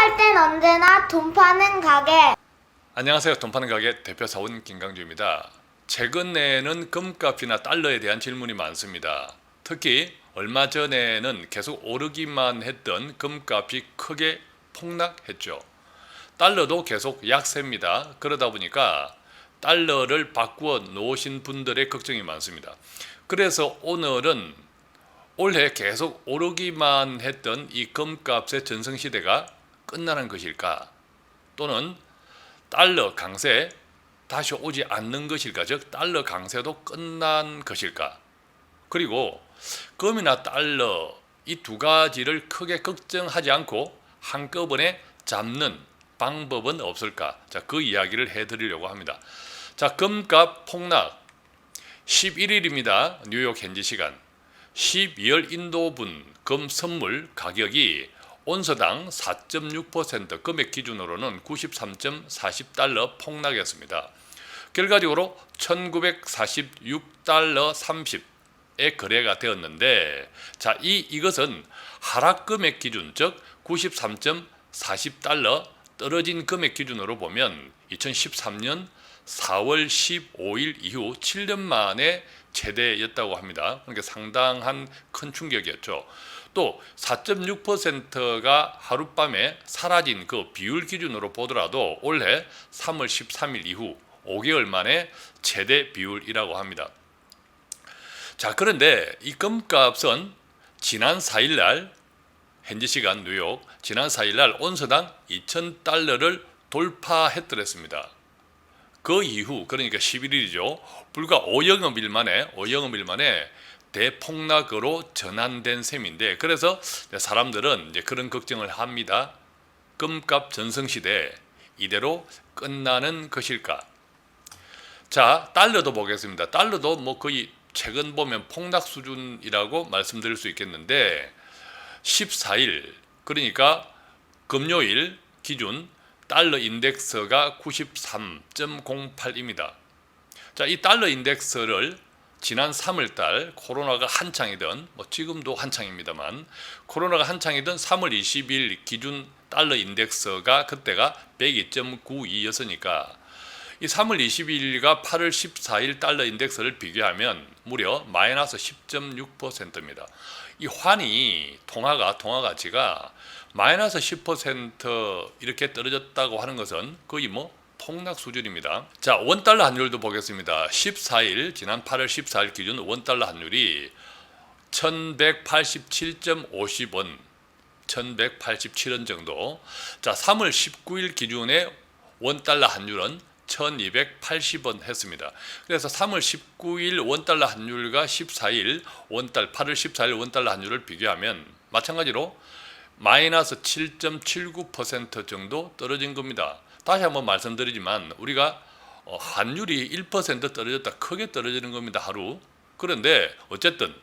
할 땐 언제나 돈 파는 가게. 안녕하세요. 돈 파는 가게 대표 사원 김강주입니다. 최근에는 금값이나 달러에 대한 질문이 많습니다. 특히 얼마 전에는 계속 오르기만 했던 금값이 크게 폭락했죠. 달러도 계속 약세입니다. 그러다 보니까 달러를 바꾸어 놓으신 분들의 걱정이 많습니다. 그래서 오늘은 올해 계속 오르기만 했던 이 금값의 전성시대가 끝나는 것일까? 또는 달러 강세 다시 오지 않는 것일까? 즉 달러 강세도 끝난 것일까? 그리고 금이나 달러 이 두 가지를 크게 걱정하지 않고 한꺼번에 잡는 방법은 없을까? 자, 그 이야기를 해드리려고 합니다. 자, 금값 폭락 11일입니다. 뉴욕 현지 시간 12월 인도분 금 선물 가격이 온서당 4.6% 금액 기준으로는 93.40달러 폭락했습니다. 결과적으로 1946달러 30에 거래가 되었는데, 자, 이것은 하락 금액 기준, 즉 93.40달러 떨어진 금액 기준으로 보면 2013년 4월 15일 이후 7년 만에 최대였다고 합니다. 그러니까 상당한 큰 충격이었죠. 또 4.6%가 하룻밤에 사라진 그 비율 기준으로 보더라도 올해 3월 13일 이후 5개월 만에 최대 비율이라고 합니다. 자, 그런데 이 금값은 지난 4일날 현지 시간 뉴욕 지난 4일날 온서당 2,000달러를 돌파했더랬습니다. 그 이후 그러니까 11일이죠. 불과 5영업일 만에 대폭락으로 전환된 셈인데, 그래서 사람들은 이제 그런 걱정을 합니다. 금값 전성시대 이대로 끝나는 것일까? 자, 달러도 보겠습니다. 달러도 뭐 거의 최근 보면 폭락 수준이라고 말씀드릴 수 있겠는데 14일 그러니까 금요일 기준 달러 인덱스가 93.08입니다. 자, 이 달러 인덱스를 지난 3월달 코로나가 한창이던, 뭐 지금도 한창입니다만, 코로나가 한창이던 3월 20일 기준 달러 인덱스가 그때가 102.92였으니까 이 3월 22일과 8월 14일 달러 인덱스를 비교하면 무려 마이너스 10.6%입니다. 이 환이 통화 가치가 마이너스 10% 이렇게 떨어졌다고 하는 것은 거의 뭐 폭락 수준입니다. 자, 원달러 환율도 보겠습니다. 14일 지난 8월 14일 기준 원달러 환율이 1187.50원 1187원 정도. 자, 3월 19일 기준의 원달러 환율은 1280원 했습니다. 그래서 3월 19일 원달러 환율과 8월 14일 원달러 환율을 비교하면 마찬가지로 마이너스 7.79% 정도 떨어진 겁니다. 다시 한번 말씀드리지만 우리가 환율이 1% 떨어졌다, 크게 떨어지는 겁니다, 하루. 그런데 어쨌든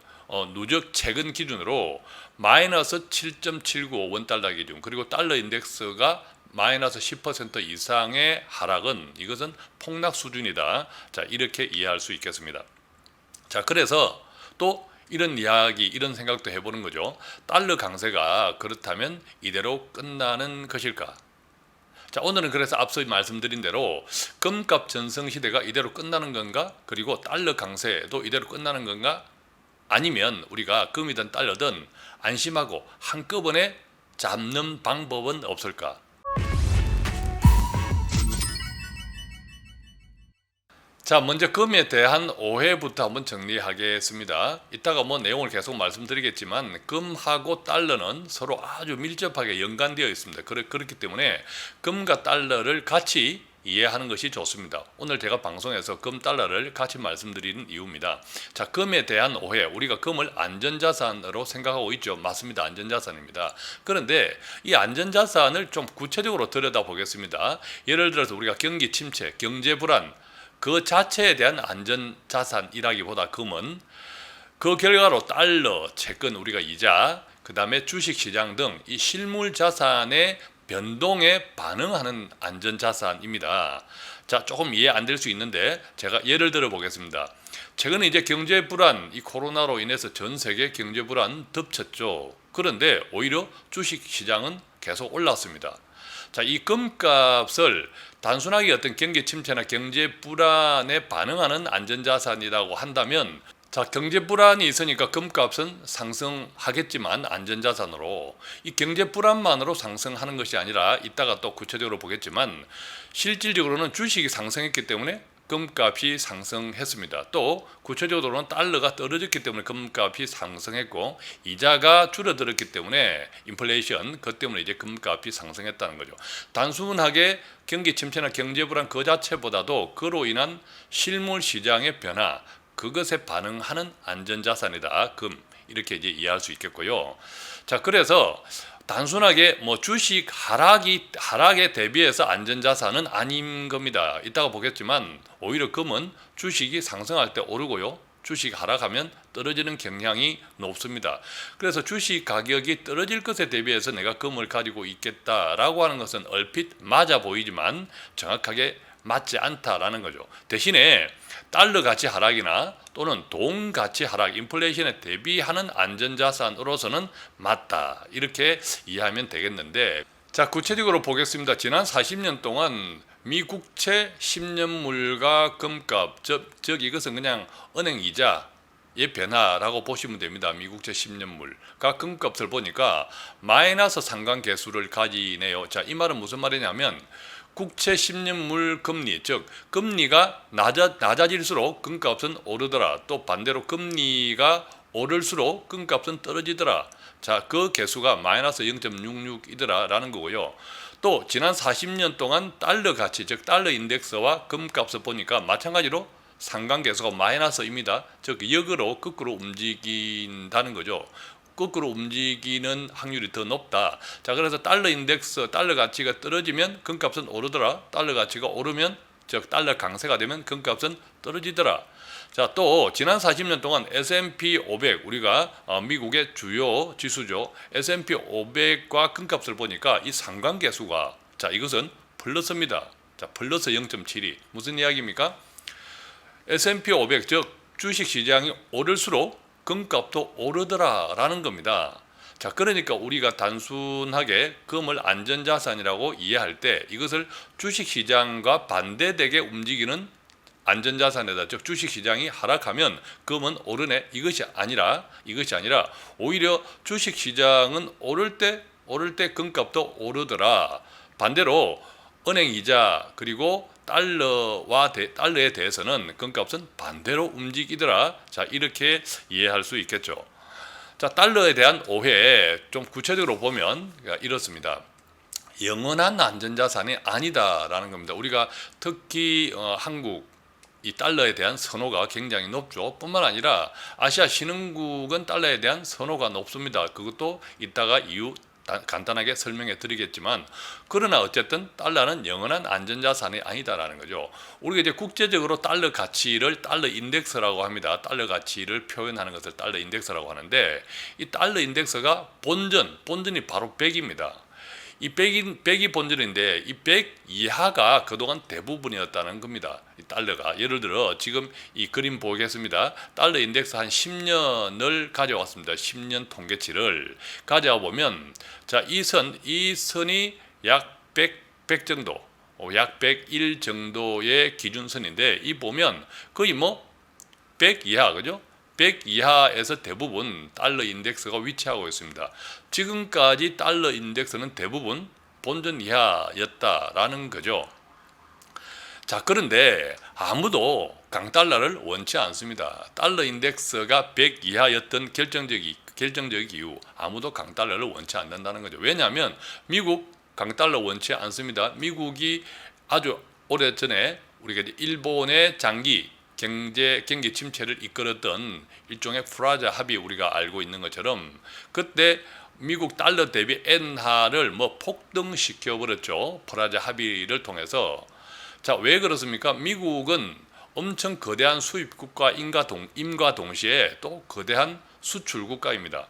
누적 최근 기준으로 마이너스 7.79 원달러 기준, 그리고 달러 인덱스가 마이너스 10% 이상의 하락은 이것은 폭락 수준이다. 자, 이렇게 이해할 수 있겠습니다. 자, 그래서 또 이런 이야기, 이런 생각도 해보는 거죠. 달러 강세가 그렇다면 이대로 끝나는 것일까? 자, 오늘은 그래서 앞서 말씀드린 대로 금값 전성시대가 이대로 끝나는 건가? 그리고 달러 강세도 이대로 끝나는 건가? 아니면 우리가 금이든 달러든 안심하고 한꺼번에 잡는 방법은 없을까? 자, 먼저 금에 대한 오해부터 한번 정리하겠습니다. 이따가 뭐 내용을 계속 말씀드리겠지만 금하고 달러는 서로 아주 밀접하게 연관되어 있습니다. 그렇기 때문에 금과 달러를 같이 이해하는 것이 좋습니다. 오늘 제가 방송에서 금, 달러를 같이 말씀드리는 이유입니다. 자, 금에 대한 오해, 우리가 금을 안전자산으로 생각하고 있죠. 맞습니다. 안전자산입니다. 그런데 이 안전자산을 좀 구체적으로 들여다보겠습니다. 예를 들어서 우리가 경기 침체, 경제 불안, 그 자체에 대한 안전자산이라기보다 금은 그 결과로 달러, 채권, 우리가 이자, 그 다음에 주식시장 등 이 실물자산의 변동에 반응하는 안전자산입니다. 자, 조금 이해 안 될 수 있는데 제가 예를 들어 보겠습니다. 최근에 이제 경제 불안, 이 코로나로 인해서 전 세계 경제 불안 덮쳤죠. 그런데 오히려 주식시장은 계속 올랐습니다. 자, 이 금값을 단순하게 어떤 경기 침체나 경제 불안에 반응하는 안전자산이라고 한다면, 자, 경제 불안이 있으니까 금값은 상승하겠지만 안전자산으로, 이 경제 불안만으로 상승하는 것이 아니라 이따가 또 구체적으로 보겠지만 실질적으로는 주식이 상승했기 때문에 금값이 상승했습니다. 또 구체적으로는 달러가 떨어졌기 때문에 금값이 상승했고, 이자가 줄어들었기 때문에 인플레이션, 그것 때문에 이제 금값이 상승했다는 거죠. 단순하게 경기 침체나 경제 불안 그 자체보다도 그로 인한 실물 시장의 변화, 그것에 반응하는 안전자산이다, 금. 이렇게 이제 이해할 수 있겠고요. 자, 그래서 단순하게 뭐 주식 하락에 대비해서 안전자산은 아닌 겁니다. 이따가 보겠지만 오히려 금은 주식이 상승할 때 오르고요, 주식 하락하면 떨어지는 경향이 높습니다. 그래서 주식 가격이 떨어질 것에 대비해서 내가 금을 가지고 있겠다라고 하는 것은 얼핏 맞아 보이지만 정확하게 맞지 않다라는 거죠. 대신에 달러 가치 하락이나 또는 돈 가치 하락, 인플레이션에 대비하는 안전자산으로서는 맞다, 이렇게 이해하면 되겠는데, 자, 구체적으로 보겠습니다. 지난 40년 동안 미국채 10년물과 금값, 즉 이것은 그냥 은행 이자의 변화라고 보시면 됩니다. 미국채 10년물과 금값을 보니까 마이너스 상관계수를 가지네요. 자, 이 말은 무슨 말이냐면 국채 10년물 금리, 즉 금리가 낮아질수록 금값은 오르더라. 또 반대로 금리가 오를수록 금값은 떨어지더라. 자, 그 개수가 마이너스 0.66이더라 라는 거고요. 또 지난 40년 동안 달러 가치, 즉 달러 인덱스와 금값을 보니까 마찬가지로 상관계수가 마이너스입니다. 즉 역으로 거꾸로 움직인다는 거죠. 거꾸로 움직이는 확률이 더 높다. 자, 그래서 달러 인덱스, 달러 가치가 떨어지면 금값은 오르더라. 달러 가치가 오르면, 즉 달러 강세가 되면 금값은 떨어지더라. 자, 또 지난 40년 동안 S&P 500, 우리가 미국의 주요 지수죠. S&P 500과 금값을 보니까 이 상관계수가, 자, 이것은 플러스입니다. 자, 플러스 0.72. 무슨 이야기입니까? S&P 500, 즉 주식시장이 오를수록 금값도 오르더라라는 겁니다. 자, 그러니까 우리가 단순하게 금을 안전자산이라고 이해할 때 이것을 주식시장과 반대되게 움직이는 안전자산이다. 즉 주식시장이 하락하면 금은 오르네, 이것이 아니라 오히려 주식시장은 오를 때 금값도 오르더라. 반대로 은행 이자 그리고 달러에 대해서는 금값은 반대로 움직이더라. 자, 이렇게 이해할 수 있겠죠. 자, 달러에 대한 오해 좀 구체적으로 보면 이렇습니다. 영원한 안전자산이 아니다라는 겁니다. 우리가 특히 한국 이 달러에 대한 선호가 굉장히 높죠. 뿐만 아니라 아시아 신흥국은 달러에 대한 선호가 높습니다. 그것도 이따가 이유 간단하게 설명해 드리겠지만, 그러나 어쨌든 달러는 영원한 안전자산이 아니다라는 거죠. 우리가 이제 국제적으로 달러 가치를 달러 인덱스라고 합니다. 달러 가치를 표현하는 것을 달러 인덱스라고 하는데, 이 달러 인덱스가 본전이 바로 100입니다. 이 100이 본전인데 이 100 이하가 그동안 대부분이었다는 겁니다. 이 달러가 예를 들어 지금 이 그림 보겠습니다. 달러 인덱스 한 10년을 가져왔습니다. 10년 통계치를 가져와 보면, 자, 이 선이 약 100 정도, 약 101 정도의 기준선인데, 이 보면 거의 100 이하, 그죠? 100 이하에서 대부분 달러 인덱스가 위치하고 있습니다. 지금까지 달러 인덱스는 대부분 본전 이하였다라는 거죠. 자, 그런데 아무도 강달러를 원치 않습니다. 달러 인덱스가 100 이하였던 결정적 이유, 아무도 강달러를 원치 않는다는 거죠. 왜냐하면 미국 강달러 원치 않습니다. 미국이 아주 오래전에 우리가 일본의 장기 경기 침체를 이끌었던 일종의 프라자 합의, 우리가 알고 있는 것처럼 그때 미국 달러 대비 엔화를 폭등시켜 버렸죠. 프라자 합의를 통해서. 자, 왜 그렇습니까? 미국은 엄청 거대한 수입국가 임과 동시에 또 거대한 수출국가입니다.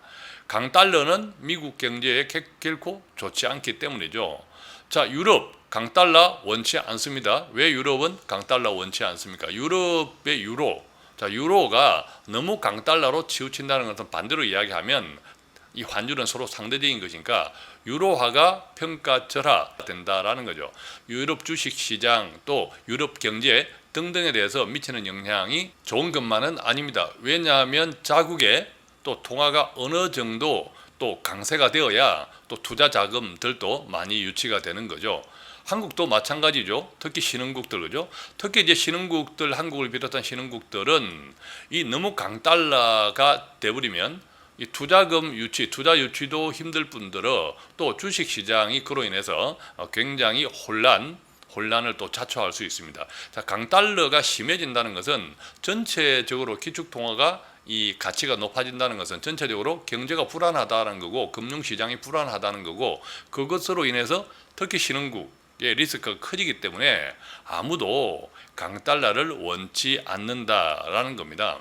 강달러는 미국 경제에 결코 좋지 않기 때문이죠. 자, 유럽 강달러 원치 않습니다. 왜 유럽은 강달러 원치 않습니까? 유럽의 유로가 너무 강달러로 치우친다는 것은 반대로 이야기하면 이 환율은 서로 상대적인 것이니까 유로화가 평가절하된다라는 거죠. 유럽 주식시장 또 유럽 경제 등등에 대해서 미치는 영향이 좋은 것만은 아닙니다. 왜냐하면 자국의 또 통화가 어느 정도 또 강세가 되어야 또 투자 자금들도 많이 유치가 되는 거죠. 한국도 마찬가지죠. 특히 신흥국들, 그죠? 특히 이제 신흥국들, 한국을 비롯한 신흥국들은 이 너무 강달러가 돼버리면 이 투자금 유치, 투자 유치도 힘들 뿐더러 또 주식 시장이 그로 인해서 굉장히 혼란을 또 자초할 수 있습니다. 자, 강달러가 심해진다는 것은 전체적으로 기축통화가 이 가치가 높아진다는 것은 전체적으로 경제가 불안하다는 거고 금융시장이 불안하다는 거고 그것으로 인해서 특히 신흥국의 리스크가 커지기 때문에 아무도 강달러를 원치 않는다라는 겁니다.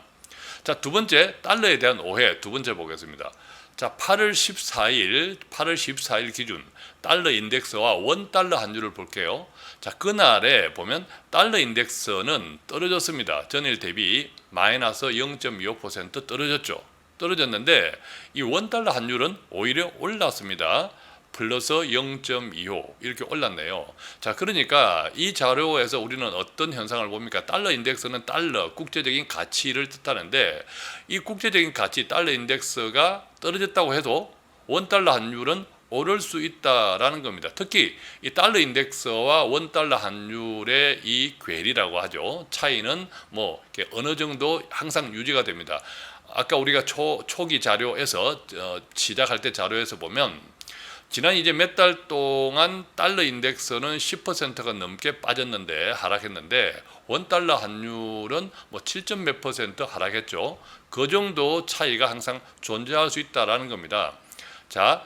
자, 두 번째 달러에 대한 오해 두 번째 보겠습니다. 자, 8월 14일 기준 달러 인덱스와 원달러 환율을 볼게요. 자, 그날에 보면 달러 인덱스는 떨어졌습니다. 전일 대비 마이너스 0.25% 떨어졌죠. 떨어졌는데 이 원달러 환율은 오히려 올랐습니다. 플러스 0.25 이렇게 올랐네요. 자, 그러니까 이 자료에서 우리는 어떤 현상을 봅니까? 달러 인덱스는 달러 국제적인 가치를 뜻하는데 이 국제적인 가치 달러 인덱스가 떨어졌다고 해도 원달러 환율은 오를 수 있다라는 겁니다. 특히 이 달러 인덱스와 원달러 환율의 이 괴리라고 하죠. 차이는 뭐 어느 정도 항상 유지가 됩니다. 아까 우리가 초기 자료에서 시작할 때 자료에서 보면 지난 이제 몇 달 동안 달러 인덱스는 10%가 넘게 빠졌는데 하락했는데 원달러 환율은 뭐 7점 몇 % 하락했죠. 그 정도 차이가 항상 존재할 수 있다라는 겁니다. 자,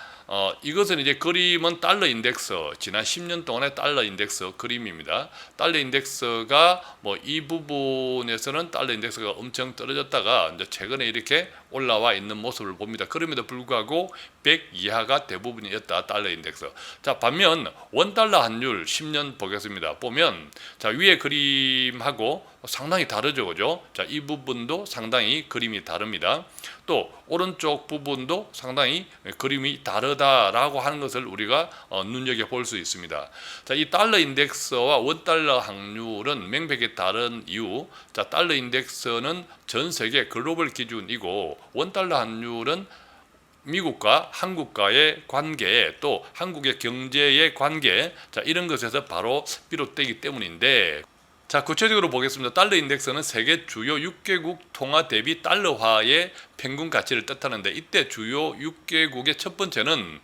이것은 이제 그림은 달러 인덱스 지난 10년 동안의 달러 인덱스 그림입니다. 달러 인덱스가 뭐 이 부분에서는 달러 인덱스가 엄청 떨어졌다가 이제 최근에 이렇게 올라와 있는 모습을 봅니다. 그럼에도 불구하고 100 이하가 대부분이었다 달러 인덱스. 자, 반면 원달러 환율 10년 보겠습니다. 보면 자, 위에 그림하고 상당히 다르죠, 그죠? 자, 이 부분도 상당히 그림이 다릅니다. 또 오른쪽 부분도 상당히 그림이 다르다라고 하는 것을 우리가 눈여겨 볼 수 있습니다. 자, 이 달러 인덱스와 원달러 환율은 명백히 다른 이유. 자, 달러 인덱스는 전 세계 글로벌 기준이고 원달러 환율은 미국과 한국과의 관계 또 한국의 경제의 관계 자, 이런 것에서 바로 비롯되기 때문인데 자, 구체적으로 보겠습니다. 달러 인덱스는 세계 주요 6개국 통화 대비 달러화의 평균 가치를 뜻하는데 이때 주요 6개국의 첫 번째는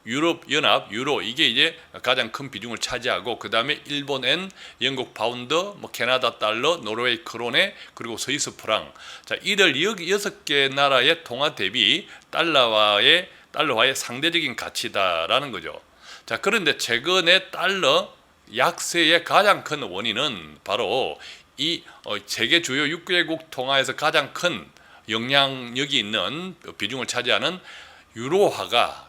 유럽 연합 유로 이게 이제 가장 큰 비중을 차지하고 그 다음에 일본엔, 영국 파운드, 뭐 캐나다 달러, 노르웨이 크론에 그리고 스위스 프랑. 자, 이들 6개 나라의 통화 대비 달러화의 상대적인 가치다라는 거죠. 자, 그런데 최근에 달러 약세의 가장 큰 원인은 바로 이 세계 주요 6개국 통화에서 가장 큰 영향력이 있는 비중을 차지하는 유로화가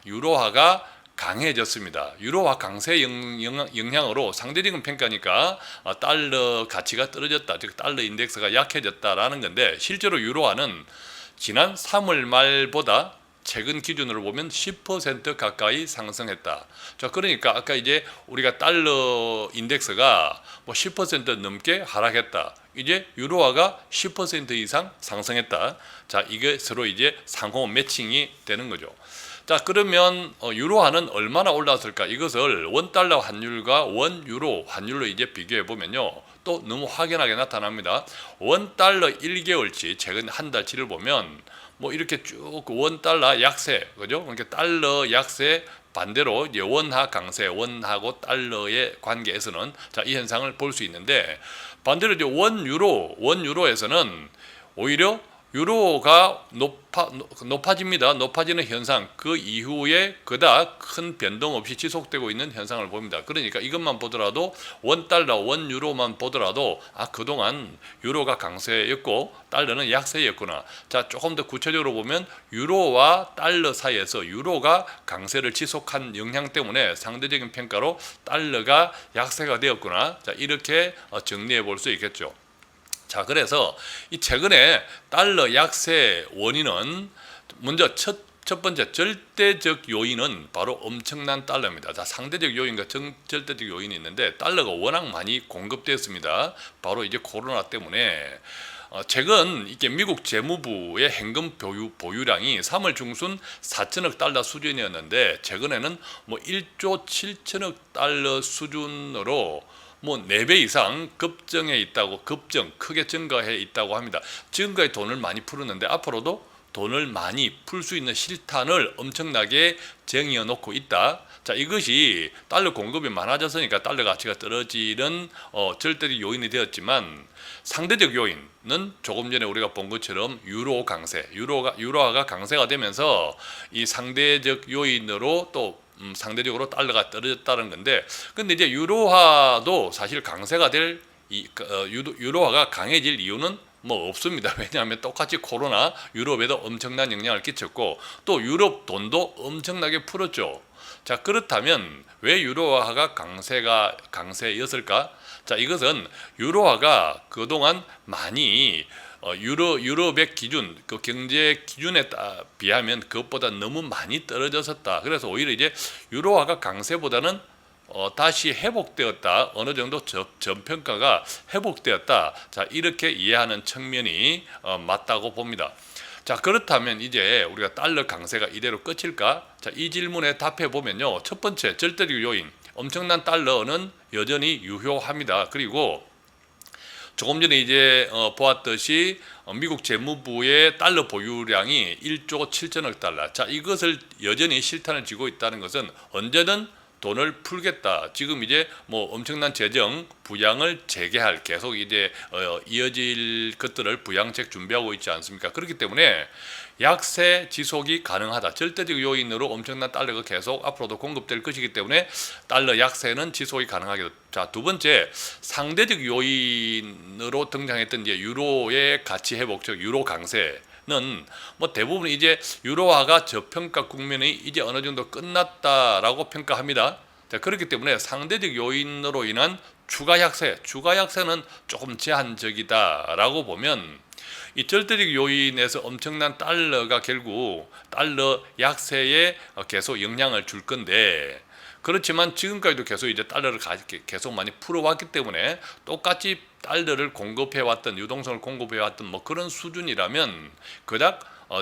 강해졌습니다. 유로화 강세 영향으로 상대적인 평가니까 달러 가치가 떨어졌다, 즉 달러 인덱스가 약해졌다라는 건데 실제로 유로화는 지난 3월 말보다 최근 기준으로 보면 10% 가까이 상승했다. 자, 그러니까 아까 이제 우리가 달러 인덱스가 뭐 10% 넘게 하락했다. 이제 유로화가 10% 이상 상승했다. 자, 이게 서로 이제 상호 매칭이 되는 거죠. 자, 그러면 유로화는 얼마나 올랐을까? 이것을 원달러 환율과 원유로 환율로 이제 비교해 보면요. 또 너무 확연하게 나타납니다. 원달러 1개월치 최근 한 달치를 보면 뭐 이렇게 쭉 원달러 약세, 그죠? 그러니까 달러 약세 반대로 이제 원화 강세, 원하고 달러의 관계에서는 자, 이 현상을 볼 수 있는데 반대로 이제 원유로에서는 오히려 유로가 높아집니다. 높아지는 현상 그 이후에 그닥 큰 변동 없이 지속되고 있는 현상을 봅니다. 그러니까 이것만 보더라도 원달러, 원유로만 보더라도 그동안 유로가 강세였고 달러는 약세였구나. 자, 조금 더 구체적으로 보면 유로와 달러 사이에서 유로가 강세를 지속한 영향 때문에 상대적인 평가로 달러가 약세가 되었구나. 자, 이렇게 정리해 볼 수 있겠죠. 자, 그래서 이 최근에 달러 약세 원인은 먼저 첫 첫 번째 절대적 요인은 바로 엄청난 달러입니다. 자, 상대적 요인과 절대적 요인이 있는데 달러가 워낙 많이 공급되었습니다. 바로 이제 코로나 때문에 최근 이게 미국 재무부의 현금 보유량이 3월 중순 4천억 달러 수준이었는데 최근에는 뭐 1조 7천억 달러 수준으로 뭐 4배 이상 크게 증가해 있다고 합니다. 지금까지 돈을 많이 풀었는데 앞으로도 돈을 많이 풀 수 있는 실탄을 엄청나게 쟁여 놓고 있다. 자, 이것이 달러 공급이 많아졌으니까 달러 가치가 떨어지는 절대적 요인이 되었지만 상대적 요인은 조금 전에 우리가 본 것처럼 유로 강세, 유로화가 강세가 되면서 이 상대적 요인으로 또 상대적으로 달러가 떨어졌다는 건데, 근데 이제 유로화도 사실 강세가 될 유로화가 강해질 이유는 뭐 없습니다. 왜냐하면 똑같이 코로나 유럽에도 엄청난 영향을 끼쳤고 또 유럽 돈도 엄청나게 풀었죠. 자, 그렇다면 왜 유로화가 강세였을까? 자, 이것은 유로화가 그동안 많이 유럽의 기준, 그 경제 기준에 비하면 그것보다 너무 많이 떨어졌었다. 그래서 오히려 이제 유로화가 강세보다는 다시 회복되었다. 어느 정도 전평가가 회복되었다. 자, 이렇게 이해하는 측면이 맞다고 봅니다. 자, 그렇다면 이제 우리가 달러 강세가 이대로 끝일까? 자, 이 질문에 답해 보면요. 첫 번째, 절대적 요인, 엄청난 달러는 여전히 유효합니다. 그리고 조금 전에 이제 보았듯이 미국 재무부의 달러 보유량이 1조 7천억 달러. 자, 이것을 여전히 실탄을 쥐고 있다는 것은 언제든 돈을 풀겠다. 지금 이제 뭐 엄청난 재정 부양을 재개할 계속 이제 이어질 것들을 부양책 준비하고 있지 않습니까? 그렇기 때문에 약세 지속이 가능하다. 절대적 요인으로 엄청난 달러가 계속 앞으로도 공급될 것이기 때문에 달러 약세는 지속이 가능하겠다. 자, 두 번째 상대적 요인으로 등장했던 이제 유로의 가치 회복, 즉 유로 강세. 는 뭐 대부분 이제 유로화가 저평가 국면이 이제 어느 정도 끝났다라고 평가합니다. 자, 그렇기 때문에 상대적 요인으로 인한 추가 약세는 조금 제한적이다라고 보면 이 절대적 요인에서 엄청난 달러가 결국 달러 약세에 계속 영향을 줄 건데, 그렇지만 지금까지도 계속 이제 달러를 계속 많이 풀어왔기 때문에 똑같이 달러를 공급해왔던, 유동성을 공급해왔던 뭐 그런 수준이라면 그닥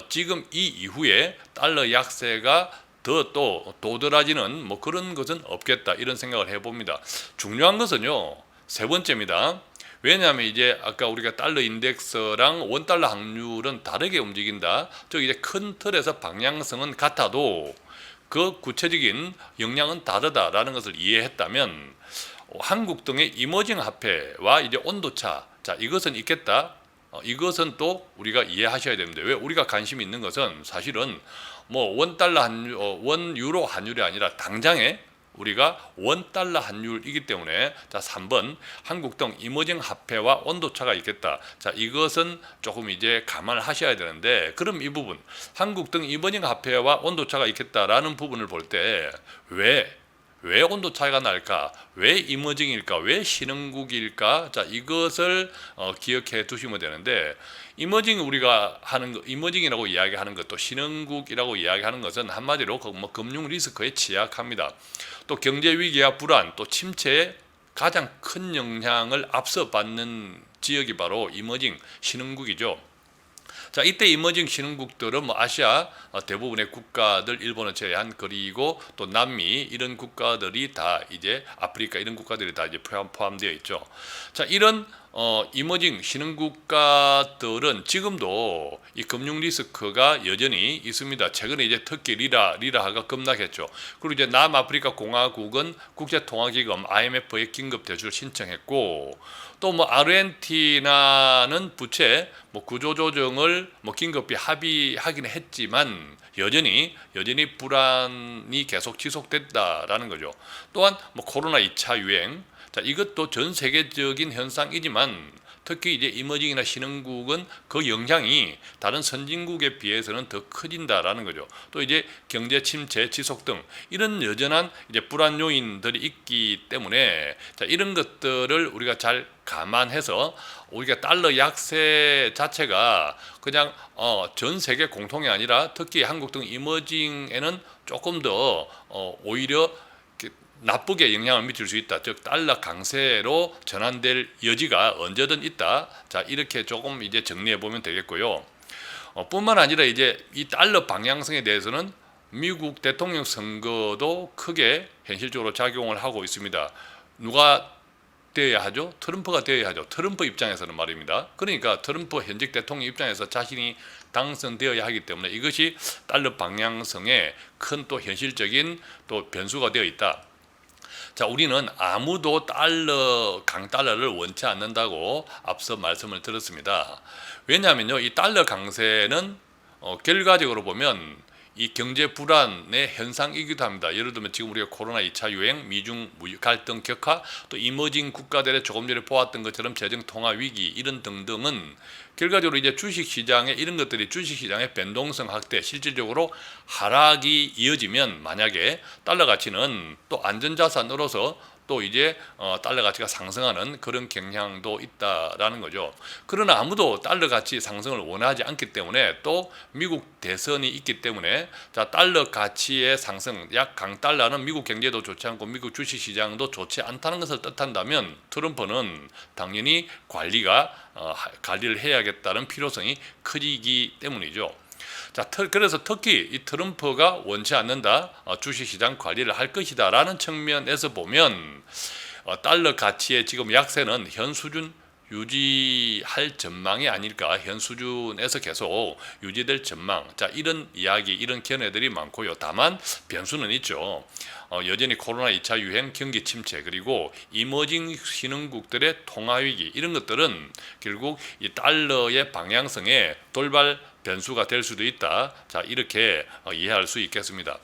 지금 이 이후에 달러 약세가 더 또 도드라지는 뭐 그런 것은 없겠다, 이런 생각을 해봅니다. 중요한 것은요, 세 번째입니다. 왜냐하면 이제 아까 우리가 달러 인덱스랑 원달러 환율은 다르게 움직인다. 즉 이제 큰 틀에서 방향성은 같아도 그 구체적인 역량은 다르다라는 것을 이해했다면 한국 등의 이머징 화폐와 이제 온도차, 자, 이것은 있겠다. 이것은 또 우리가 이해하셔야 됩니다. 왜 우리가 관심이 있는 것은 사실은 뭐 원 유로 환율이 아니라 당장에 우리가 원달러 환율이기 때문에, 자, 3번 한국 등 이머징 화폐와 온도차가 있겠다. 자, 이것은 조금 이제 감안을 하셔야 되는데, 그럼 이 부분 한국 등 이머징 화폐와 온도차가 있겠다라는 부분을 볼 때 왜 온도 차이가 날까? 왜 이머징일까? 왜 신흥국일까? 자, 이것을 기억해 두시면 되는데, 우리가 하는 거, 이머징이라고 이야기하는 것도 신흥국이라고 이야기하는 것은 한마디로 뭐 금융 리스크에 취약합니다. 또 경제 위기와 불안, 또 침체에 가장 큰 영향을 앞서 받는 지역이 바로 이머징 신흥국이죠. 자, 이때 이머징 신흥국들은 뭐 아시아 대부분의 국가들, 일본을 제외한, 그리고 또 남미 이런 국가들이 다 이제 아프리카 이런 국가들이 다 이제 포함되어 있죠. 자, 이런 이머징 신흥국가들은 지금도 이 금융 리스크가 여전히 있습니다. 최근에 이제 특히 리라화가 급락했죠. 그리고 이제 남아프리카 공화국은 국제통화기금 IMF에 긴급 대출을 신청했고, 또 뭐 아르헨티나는 부채 뭐 구조조정을 뭐 긴급히 합의하기는 했지만 여전히 불안이 계속 지속됐다라는 거죠. 또한 뭐 코로나 2차 유행, 자, 이것도 전 세계적인 현상이지만 특히 이제 이머징이나 신흥국은 그 영향이 다른 선진국에 비해서는 더 커진다라는 거죠. 또 이제 경제 침체, 지속 등 이런 여전한 이제 불안 요인들이 있기 때문에 자, 이런 것들을 우리가 잘 감안해서 우리가 달러 약세 자체가 그냥 전 세계 공통이 아니라 특히 한국 등 이머징에는 조금 더 오히려 나쁘게 영향을 미칠 수 있다. 즉 달러 강세로 전환될 여지가 언제든 있다. 자, 이렇게 조금 이제 정리해 보면 되겠고요. 뿐만 아니라 이제 이 달러 방향성에 대해서는 미국 대통령 선거도 크게 현실적으로 작용을 하고 있습니다. 누가 되어야 하죠? 트럼프가 되어야 하죠. 트럼프 입장에서는 말입니다. 그러니까 트럼프 현직 대통령 입장에서 자신이 당선되어야 하기 때문에 이것이 달러 방향성에 큰 또 현실적인 또 변수가 되어 있다. 자, 우리는 아무도 강달러를 원치 않는다고 앞서 말씀을 드렸습니다. 왜냐하면요, 이 달러 강세는 결과적으로 보면 이 경제 불안의 현상이기도 합니다. 예를 들면 지금 우리가 코로나 2차 유행, 미중 갈등 격화, 또 이머징 국가들의 조금 전에 보았던 것처럼 재정 통화 위기 이런 등등은 결과적으로 이제 주식시장에 이런 것들이 주식시장의 변동성 확대, 실질적으로 하락이 이어지면 만약에 달러 가치는 또 안전자산으로서 또 이제 달러 가치가 상승하는 그런 경향도 있다라는 거죠. 그러나 아무도 달러 가치 상승을 원하지 않기 때문에 또 미국 대선이 있기 때문에 자, 달러 가치의 상승, 약 강달러는 미국 경제도 좋지 않고 미국 주식시장도 좋지 않다는 것을 뜻한다면 트럼프는 당연히 관리를 해야겠다는 필요성이 커지기 때문이죠. 자, 그래서 특히 이 트럼프가 원치 않는다, 주식시장 관리를 할 것이다라는 측면에서 보면 달러 가치의 지금 약세는 현 수준 유지할 전망이 아닐까, 현 수준에서 계속 유지될 전망. 자, 이런 이야기, 이런 견해들이 많고요. 다만 변수는 있죠. 여전히 코로나 2차 유행, 경기 침체, 그리고 이머징 신흥국들의 통화 위기 이런 것들은 결국 이 달러의 방향성에 돌발 변수가 될 수도 있다. 자, 이렇게 이해할 수 있겠습니다.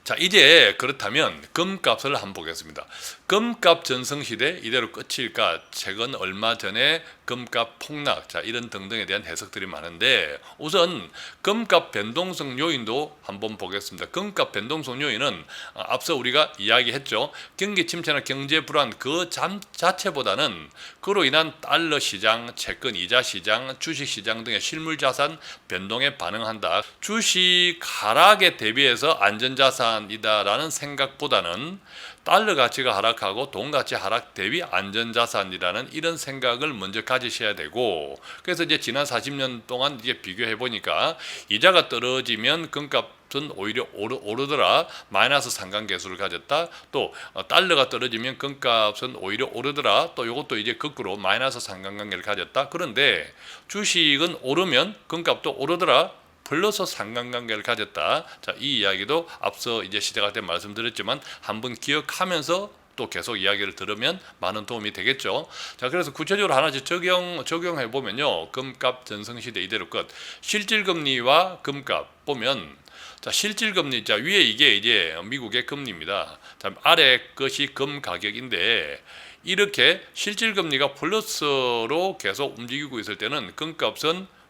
자, 이제 그렇다면 금값을 한번 보겠습니다. 금값 전성시대 이대로 끝일까? 최근 얼마 전에 금값 폭락, 자, 이런 등등에 대한 해석들이 많은데 우선 금값 변동성 요인도 한번 보겠습니다. 금값 변동성 요인은 앞서 우리가 이야기했죠. 경기 침체나 경제 불안 그 자체보다는 그로 인한 달러 시장, 채권 이자 시장, 주식 시장 등의 실물 자산 변동에 반응한다. 주식 하락에 대비해서 안전자산이다라는 생각보다는 달러 가치가 하락하고 돈 가치 하락 대비 안전자산이라는 이런 생각을 먼저 가지셔야 되고, 그래서 이제 지난 40년 동안 이제 비교해 보니까 이자가 떨어지면 금값은 오히려 오르더라, 마이너스 상관계수를 가졌다. 또 달러가 떨어지면 금값은 오히려 오르더라, 또 이것도 이제 거꾸로 마이너스 상관관계를 가졌다. 그런데 주식은 오르면 금값도 오르더라, 플러스 상관관계를 가졌다. 자, 이 이야기도 앞서 이제 시작할 때 말씀드렸지만 한번 기억하면서 또 계속 이야기를 들으면 많은 도움이 되겠죠. 자, 그래서 구체적으로 하나씩 적용해 보면요. 금값 전성시대 이대로 끝. 실질금리와 금값 보면, 자, 실질금리, 자, 위에 이게 이제 미국의 금리입니다. 자, 아래 것이 금 가격인데 이렇게 실질금리가 플러스로 계속 움직이고 있을 때는 금값은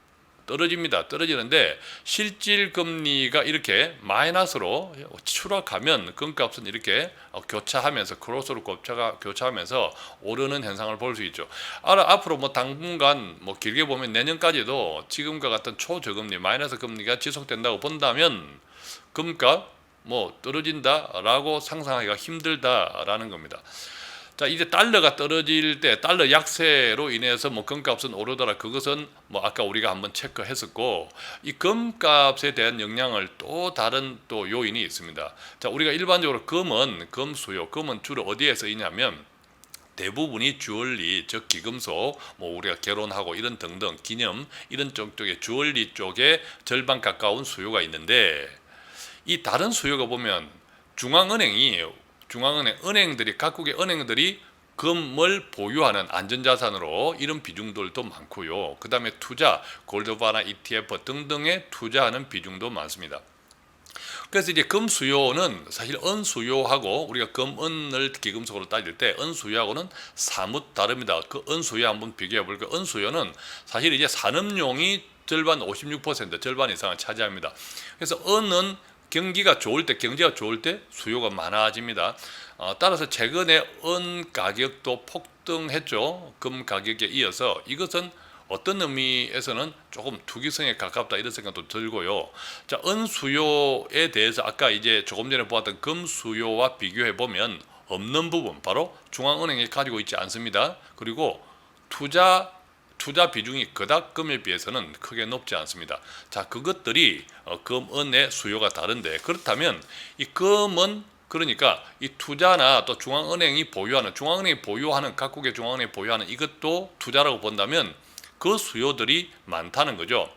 떨어집니다. 떨어지는데 실질금리가 이렇게 마이너스로 추락하면 금값은 이렇게 교차하면서 크로스로 교차하면서 오르는 현상을 볼 수 있죠. 앞으로 뭐 당분간 뭐 길게 보면 내년까지도 지금과 같은 초저금리 마이너스 금리가 지속된다고 본다면 금값 뭐 떨어진다라고 상상하기가 힘들다라는 겁니다. 자, 이제 달러가 떨어질 때 달러 약세로 인해서 뭐 금값은 오르더라. 그것은 뭐 아까 우리가 한번 체크했었고, 이 금값에 대한 영향을 또 다른 또 요인이 있습니다. 자, 우리가 일반적으로 금 수요, 금은 주로 어디에 쓰이냐면 대부분이 주얼리, 즉 기금속, 뭐 우리가 결혼하고 이런 등등 기념 이런 쪽에 주얼리 쪽에 절반 가까운 수요가 있는데, 이 다른 수요가 보면 은행들이 각국의 은행들이 금을 보유하는 안전자산으로 이런 비중들도 많고요. 그 다음에 투자, 골드바나 ETF 등등에 투자하는 비중도 많습니다. 그래서 이제 금 수요는 사실 은 수요하고 우리가 금은을 기금속으로 따질 때 은 수요하고는 사뭇 다릅니다. 그 은 수요 한번 비교해 볼까요? 은 수요는 사실 이제 산업용이 절반 56% 절반 이상을 차지합니다. 그래서 은은 경기가 좋을 때 경제가 좋을 때 수요가 많아집니다. 따라서 최근에 은 가격도 폭등했죠. 금 가격에 이어서 이것은 어떤 의미에서는 조금 투기성에 가깝다 이런 생각도 들고요. 자, 은 수요에 대해서 아까 이제 조금 전에 보았던 금 수요와 비교해 보면 없는 부분 바로 중앙은행이 가지고 있지 않습니다. 그리고 투자 비중이 그닥 금에 비해서는 크게 높지 않습니다. 자, 그것들이 금, 은의 수요가 다른데 그렇다면 이 금은 그러니까 이 투자나 또 중앙은행이 보유하는 각국의 중앙은행이 보유하는 이것도 투자라고 본다면 그 수요들이 많다는 거죠.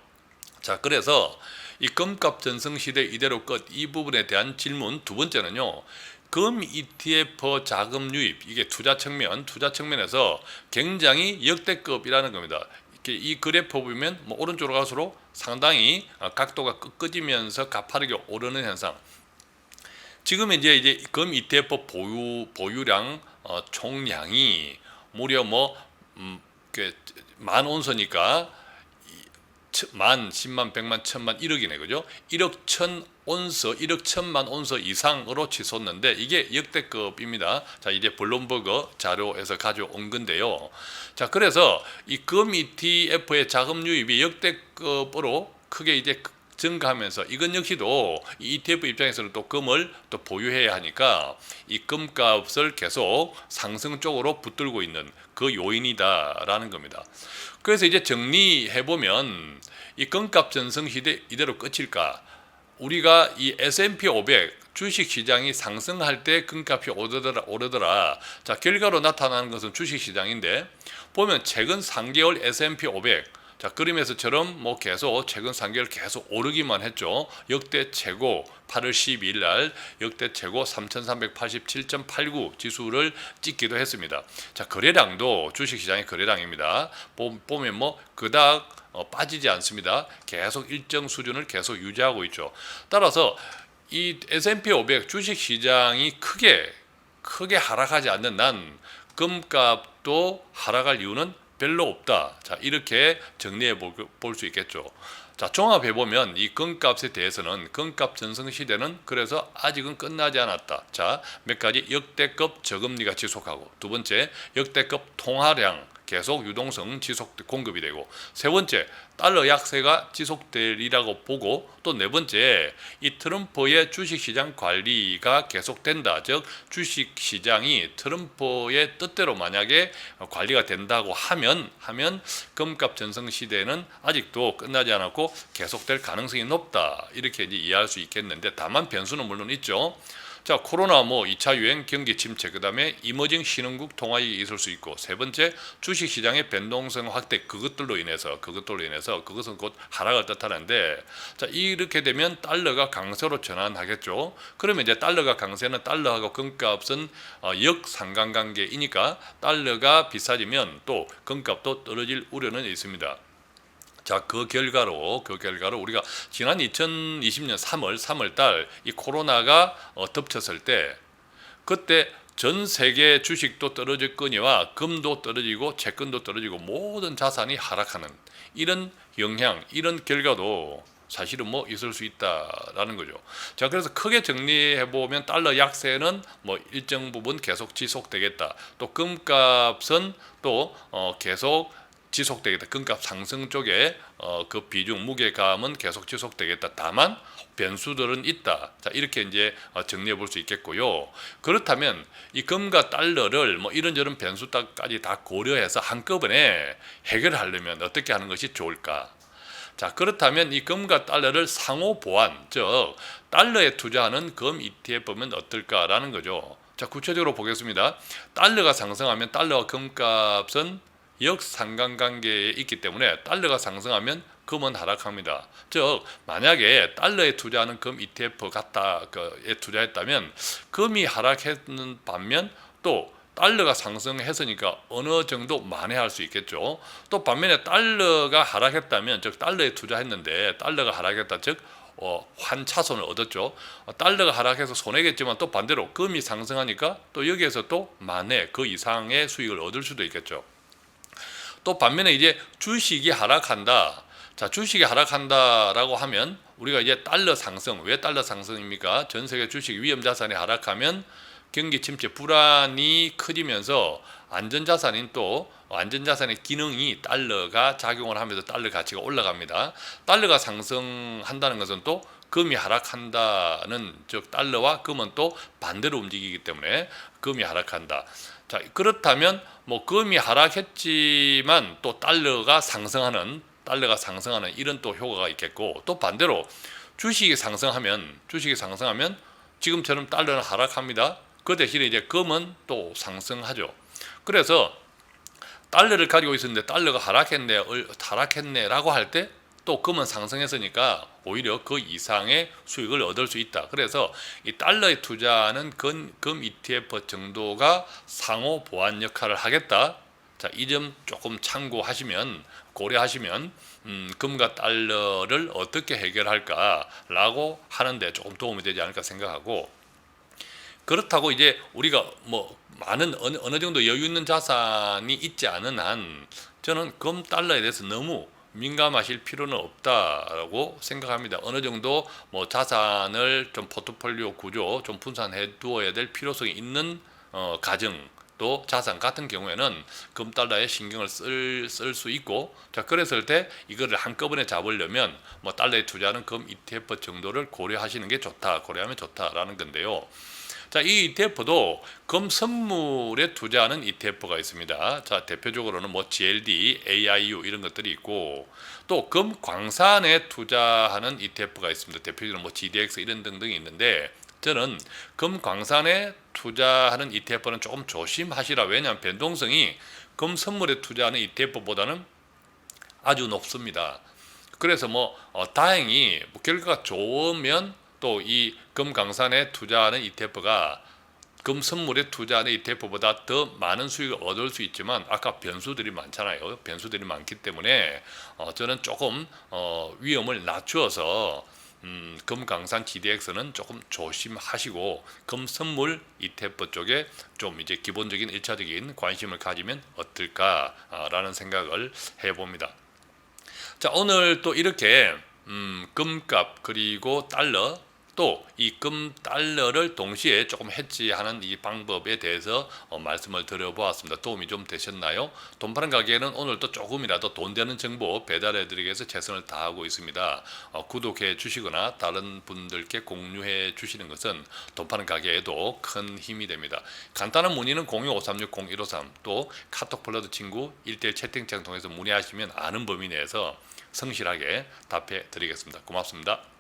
자, 그래서 이 금값 전승 시대 이대로 끝 이 부분에 대한 질문 두 번째는요. 금 ETF 자금 유입 이게 투자 측면에서 굉장히 역대급이라는 겁니다. 이렇게 이 그래프 보면 뭐 오른쪽으로 갈수록 상당히 각도가 꺾어지면서 가파르게 오르는 현상. 지금 이제 금 ETF 보유량 총량이 무려 만 온서니까 만, 10만, 100만, 1000만, 1억이네, 그죠? 1억 1000온서, 1억 1000만 온서 이상으로 치솟는데 이게 역대급입니다. 자, 이제 블룸버그 자료에서 가져온 건데요. 자, 그래서 이 금 ETF의 자금 유입이 역대급으로 크게 이제 증가하면서 이건 역시도 이 ETF 입장에서는 또 금을 또 보유해야 하니까 이 금값을 계속 상승 쪽으로 붙들고 있는 그 요인이다라는 겁니다. 그래서 이제 정리해 보면 이 금값 전승 시대 이대로 끝일까? 우리가 이 S&P 500 주식 시장이 상승할 때 금값이 오르더라. 자, 결과로 나타나는 것은 주식 시장인데 보면 최근 3개월 S&P 500 자, 그림에서처럼 뭐 계속 최근 3개월 계속 오르기만 했죠. 역대 최고 8월 12일 날 역대 최고 3,387.89 지수를 찍기도 했습니다. 자, 거래량도 주식시장의 거래량입니다. 보면 뭐 그닥 빠지지 않습니다. 계속 일정 수준을 계속 유지하고 있죠. 따라서 이 S&P 500 주식시장이 크게 하락하지 않는 난 금값도 하락할 이유는 별로 없다. 자, 이렇게 정리해 볼 수 있겠죠. 자, 종합해 보면 이 금값에 대해서는 금값 전승 시대는 그래서 아직은 끝나지 않았다. 자, 몇 가지 역대급 저금리가 지속하고 두 번째 역대급 통화량 계속 유동성 지속 공급이 되고 세 번째 달러 약세가 지속되리라고 보고 또 네 번째 이 트럼프의 주식시장 관리가 계속된다. 즉 주식시장이 트럼프의 뜻대로 만약에 관리가 된다고 하면 금값 전승 시대는 아직도 끝나지 않았고 계속될 가능성이 높다. 이렇게 이제 이해할 수 있겠는데 다만 변수는 물론 있죠. 자, 코로나 2차 유행 경기 침체 그다음에 이머징 신흥국 통화위기 있을 수 있고 세 번째 주식시장의 변동성 확대 그것들로 인해서 그것은 곧 하락을 뜻하는데 자, 이렇게 되면 달러가 강세로 전환하겠죠. 그러면 이제 달러가 강세는 달러하고 금값은 역상관관계이니까 달러가 비싸지면 또 금값도 떨어질 우려는 있습니다. 자, 그 결과로 우리가 지난 2020년 3월 달 이 코로나가 덮쳤을 때 그때 전 세계 주식도 떨어졌거니와 금도 떨어지고 채권도 떨어지고 모든 자산이 하락하는 이런 영향, 이런 결과도 사실은 있을 수 있다라는 거죠. 자, 그래서 크게 정리해 보면 달러 약세는 일정 부분 계속 지속되겠다. 또 금값은 또 계속 지속되겠다. 금값 상승 쪽에 그 비중, 무게감은 계속 지속되겠다. 다만 변수들은 있다. 자, 이렇게 이제 정리해 볼 수 있겠고요. 그렇다면 이 금과 달러를 이런저런 변수까지 다 고려해서 한꺼번에 해결하려면 어떻게 하는 것이 좋을까? 자, 그렇다면 이 금과 달러를 상호 보완, 즉 달러에 투자하는 금 ETF면 어떨까라는 거죠. 자, 구체적으로 보겠습니다. 달러가 상승하면 달러와 금값은 역상관관계에 있기 때문에 달러가 상승하면 금은 하락합니다. 즉 만약에 달러에 투자하는 금 ETF 에 투자했다면 금이 하락했는 반면 또 달러가 상승했으니까 어느 정도 만회할 수 있겠죠. 또 반면에 달러가 하락했다면 즉 달러에 투자했는데 달러가 하락했다 즉 환차손을 얻었죠. 달러가 하락해서 손해겠지만 또 반대로 금이 상승하니까 또 여기에서 또 만회 그 이상의 수익을 얻을 수도 있겠죠. 또 반면에 이제 주식이 하락한다. 자, 주식이 하락한다라고 하면 우리가 이제 달러 상승, 왜 달러 상승입니까? 전 세계 주식 위험 자산이 하락하면 경기 침체 불안이 커지면서 안전자산인 또 안전자산의 기능이 달러가 작용을 하면서 달러 가치가 올라갑니다. 달러가 상승한다는 것은 또 금이 하락한다는, 즉 달러와 금은 또 반대로 움직이기 때문에 금이 하락한다. 자, 그렇다면 뭐 금이 하락했지만 또 달러가 상승하는 이런 또 효과가 있겠고, 또 반대로 주식이 상승하면 지금처럼 달러는 하락합니다. 그 대신에 이제 금은 또 상승하죠. 그래서 달러를 가지고 있었는데 달러가 하락했네라고 할 때 또 금은 상승했으니까 오히려 그 이상의 수익을 얻을 수 있다. 그래서 이 달러에 투자하는 금 ETF 정도가 상호 보완 역할을 하겠다. 자, 이 점 조금 고려하시면 금과 달러를 어떻게 해결할까라고 하는데 조금 도움이 되지 않을까 생각하고, 그렇다고 이제 우리가 뭐 많은 어느 정도 여유 있는 자산이 있지 않은 한 저는 금 달러에 대해서 너무 민감하실 필요는 없다라고 생각합니다. 어느 정도 뭐 자산을 좀 포트폴리오 구조 좀 분산해 두어야 될 필요성이 있는 가정 또 자산 같은 경우에는 금 달러에 신경을 쓸 수 있고, 자, 그랬을 때 이거를 한꺼번에 잡으려면 뭐 달러에 투자하는 금 ETF 정도를 고려하시는 게 고려하면 좋다라는 건데요. 자, 이 ETF도 금 선물에 투자하는 ETF가 있습니다. 자, 대표적으로는 뭐 GLD, AIU 이런 것들이 있고, 또 금 광산에 투자하는 ETF가 있습니다. 대표적으로 뭐 GDX 이런 등등이 있는데, 저는 금 광산에 투자하는 ETF는 조금 조심하시라. 왜냐하면 변동성이 금 선물에 투자하는 ETF보다는 아주 높습니다. 그래서 뭐 다행히 뭐 결과가 좋으면 또 이 금강산에 투자하는 ETF가 금 선물에 투자하는 ETF보다 더 많은 수익을 얻을 수 있지만 아까 변수들이 많잖아요. 변수들이 많기 때문에 저는 조금 위험을 낮추어서 금강산 GDX는 조금 조심하시고 금 선물 ETF 쪽에 좀 이제 기본적인 1차적인 관심을 가지면 어떨까라는 생각을 해봅니다. 자, 오늘 또 이렇게 금값 그리고 달러 또 이 금 달러를 동시에 조금 해지하는 이 방법에 대해서 말씀을 드려보았습니다. 도움이 좀 되셨나요? 돈 파는 가게는 오늘도 조금이라도 돈 되는 정보 배달해 드리기 위해서 최선을 다하고 있습니다. 구독해 주시거나 다른 분들께 공유해 주시는 것은 돈 파는 가게에도 큰 힘이 됩니다. 간단한 문의는 02-5360-153 또 카톡 플러드 친구 1대1 채팅창 통해서 문의하시면 아는 범위 내에서 성실하게 답해 드리겠습니다. 고맙습니다.